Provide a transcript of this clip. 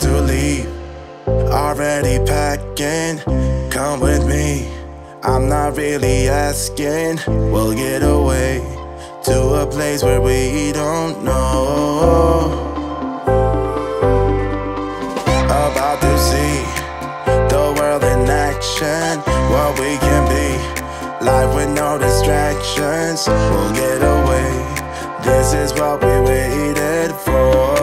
to leave, already packing. Come with me, I'm not really asking. We'll get away to a place where we don't know. About to see the world in action, what we can be, life with no distractions. We'll get away, this is what we waited for.